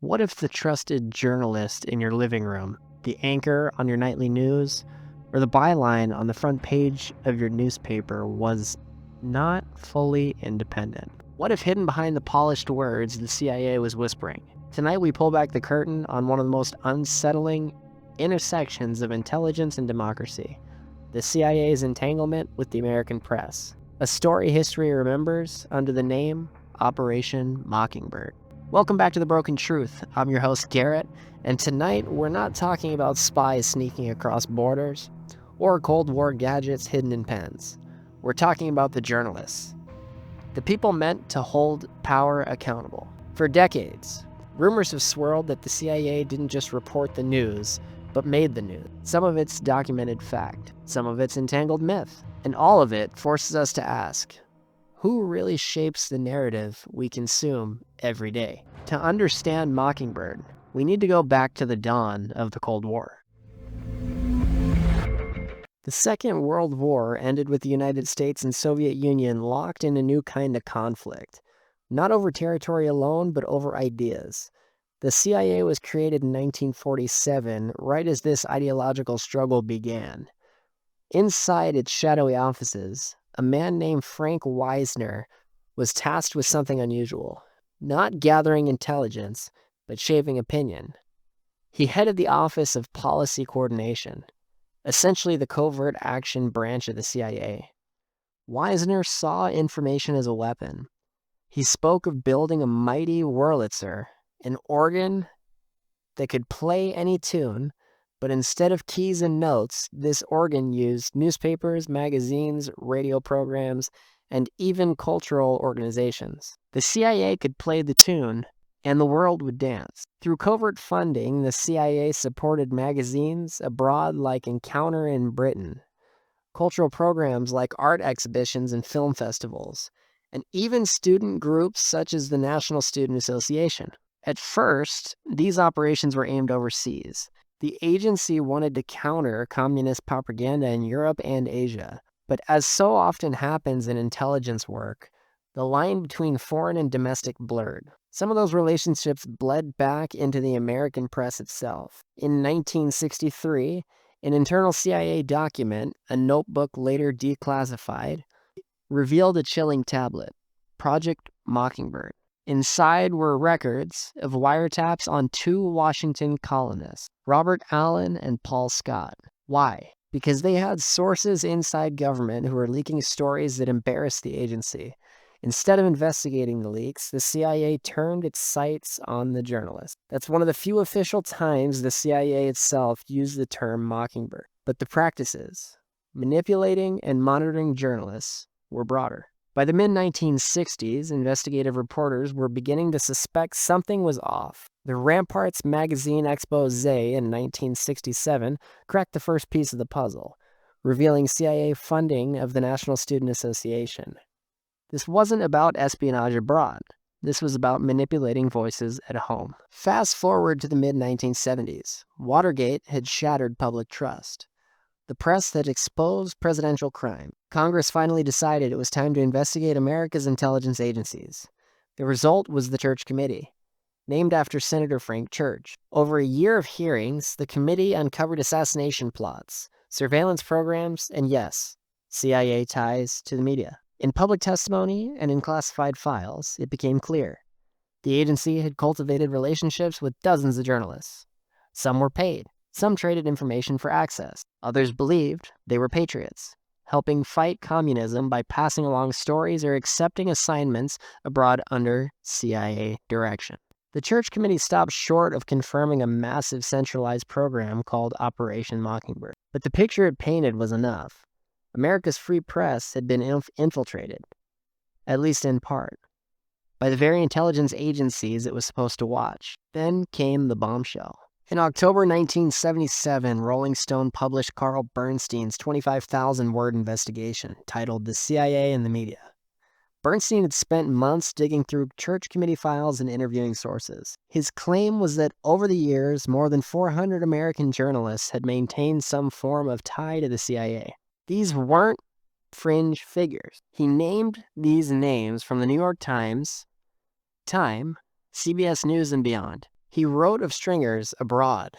What if the trusted journalist in your living room, the anchor on your nightly news, or the byline on the front page of your newspaper was not fully independent? What if hidden behind the polished words the CIA was whispering? Tonight we pull back the curtain on one of the most unsettling intersections of intelligence and democracy, the CIA's entanglement with the American press. A story history remembers under the name Operation Mockingbird. Welcome back to The Broken Truth. I'm your host, Garrett, and tonight we're not talking about spies sneaking across borders or Cold War gadgets hidden in pens. We're talking about the journalists, the people meant to hold power accountable. For decades, rumors have swirled that the CIA didn't just report the news, but made the news. Some of it's documented fact, some of it's entangled myth, and all of it forces us to ask, who really shapes the narrative we consume every day? To understand Mockingbird, we need to go back to the dawn of the Cold War. The Second World War ended with the United States and Soviet Union locked in a new kind of conflict, not over territory alone, but over ideas. The CIA was created in 1947, right as this ideological struggle began. Inside its shadowy offices, a man named Frank Wisner was tasked with something unusual, not gathering intelligence, but shaping opinion. He headed the Office of Policy Coordination, essentially the covert action branch of the CIA. Wisner saw information as a weapon. He spoke of building a mighty Wurlitzer, an organ that could play any tune, but instead of keys and notes, this organ used newspapers, magazines, radio programs, and even cultural organizations. The CIA could play the tune, and the world would dance. Through covert funding, the CIA supported magazines abroad like Encounter in Britain, cultural programs like art exhibitions and film festivals, and even student groups such as the National Student Association. At first, these operations were aimed overseas. The agency wanted to counter communist propaganda in Europe and Asia. But as so often happens in intelligence work, the line between foreign and domestic blurred. Some of those relationships bled back into the American press itself. In 1963, an internal CIA document, a notebook later declassified, revealed a chilling tablet, Project Mockingbird. Inside were records of wiretaps on two Washington colonists, Robert Allen and Paul Scott. Why? Because they had sources inside government who were leaking stories that embarrassed the agency. Instead of investigating the leaks, the CIA turned its sights on the journalists. That's one of the few official times the CIA itself used the term Mockingbird. But the practices, manipulating and monitoring journalists, were broader. By the mid-1960s, investigative reporters were beginning to suspect something was off. The Ramparts magazine expose in 1967 cracked the first piece of the puzzle, revealing CIA funding of the National Student Association. This wasn't about espionage abroad. This was about manipulating voices at home. Fast forward to the mid-1970s. Watergate had shattered public trust. The press had exposed presidential crime. Congress finally decided it was time to investigate America's intelligence agencies. The result was the Church Committee, named after Senator Frank Church. Over a year of hearings, the committee uncovered assassination plots, surveillance programs, and yes, CIA ties to the media. In public testimony and in classified files, it became clear. The agency had cultivated relationships with dozens of journalists. Some were paid. Some traded information for access. Others believed they were patriots, helping fight communism by passing along stories or accepting assignments abroad under CIA direction. The Church Committee stopped short of confirming a massive centralized program called Operation Mockingbird. But the picture it painted was enough. America's free press had been infiltrated, at least in part, by the very intelligence agencies it was supposed to watch. Then came the bombshell. In October 1977, Rolling Stone published Carl Bernstein's 25,000-word investigation titled The CIA and the Media. Bernstein had spent months digging through Church Committee files and interviewing sources. His claim was that over the years, more than 400 American journalists had maintained some form of tie to the CIA. These weren't fringe figures. He named these names from the New York Times, Time, CBS News, and beyond. He wrote of stringers abroad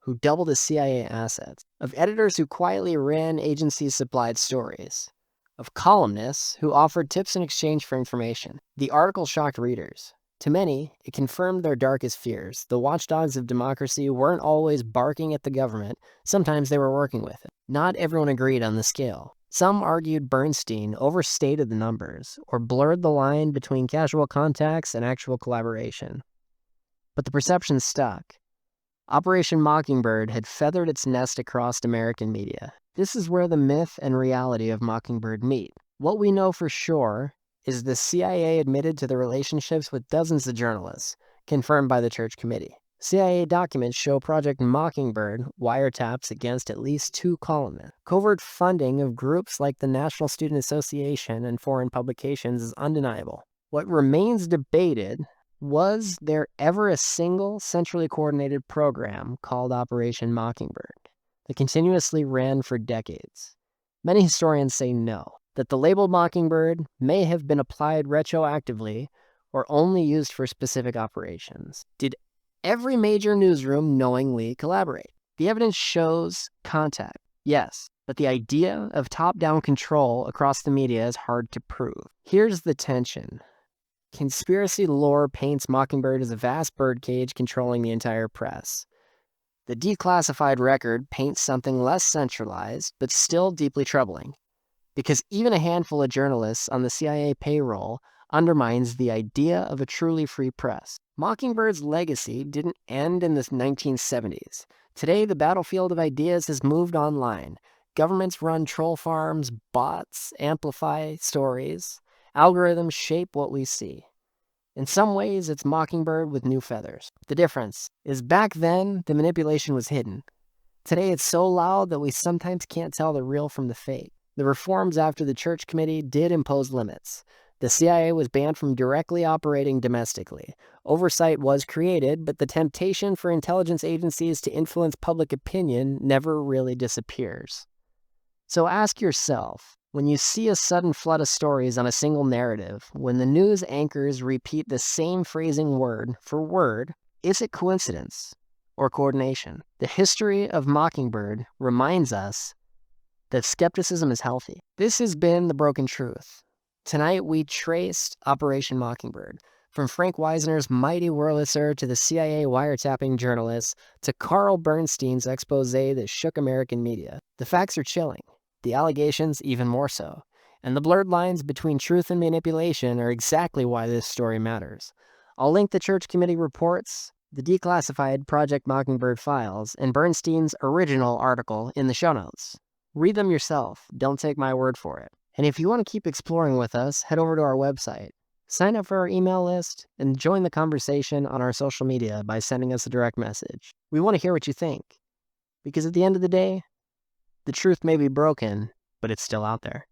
who doubled as CIA assets, of editors who quietly ran agency-supplied stories, of columnists who offered tips in exchange for information. The article shocked readers. To many, it confirmed their darkest fears. The watchdogs of democracy weren't always barking at the government. Sometimes they were working with it. Not everyone agreed on the scale. Some argued Bernstein overstated the numbers or blurred the line between casual contacts and actual collaboration. But the perception stuck. Operation Mockingbird had feathered its nest across American media. This is where the myth and reality of Mockingbird meet. What we know for sure is the CIA admitted to the relationships with dozens of journalists, confirmed by the Church Committee. CIA documents show Project Mockingbird wiretaps against at least 2 columnists. Covert funding of groups like the National Student Association and foreign publications is undeniable. What remains debated: was there ever a single centrally coordinated program called Operation Mockingbird that continuously ran for decades? Many historians say no, that the label Mockingbird may have been applied retroactively or only used for specific operations. Did every major newsroom knowingly collaborate? The evidence shows contact, yes, but the idea of top-down control across the media is hard to prove. Here's the tension. Conspiracy lore paints Mockingbird as a vast birdcage controlling the entire press. The declassified record paints something less centralized, but still deeply troubling, because even a handful of journalists on the CIA payroll undermines the idea of a truly free press. Mockingbird's legacy didn't end in the 1970s. Today, the battlefield of ideas has moved online. Governments run troll farms, bots amplify stories, algorithms shape what we see. In some ways, it's Mockingbird with new feathers. The difference is back then, the manipulation was hidden. Today, it's so loud that we sometimes can't tell the real from the fake. The reforms after the Church Committee did impose limits. The CIA was banned from directly operating domestically. Oversight was created, but the temptation for intelligence agencies to influence public opinion never really disappears. So ask yourself, when you see a sudden flood of stories on a single narrative, when the news anchors repeat the same phrasing word for word, is it coincidence or coordination? The history of Mockingbird reminds us that skepticism is healthy. This has been The Broken Truth. Tonight we traced Operation Mockingbird, from Frank Wisner's mighty Wurlitzer to the CIA wiretapping journalists to Carl Bernstein's expose that shook American media. The facts are chilling, the allegations even more so, and the blurred lines between truth and manipulation are exactly why this story matters. I'll link the Church Committee reports, the declassified Project Mockingbird files, and Bernstein's original article in the show notes. Read them yourself, don't take my word for it. And if you want to keep exploring with us, head over to our website. Sign up for our email list and join the conversation on our social media by sending us a direct message. We want to hear what you think, because at the end of the day, the truth may be broken, but it's still out there.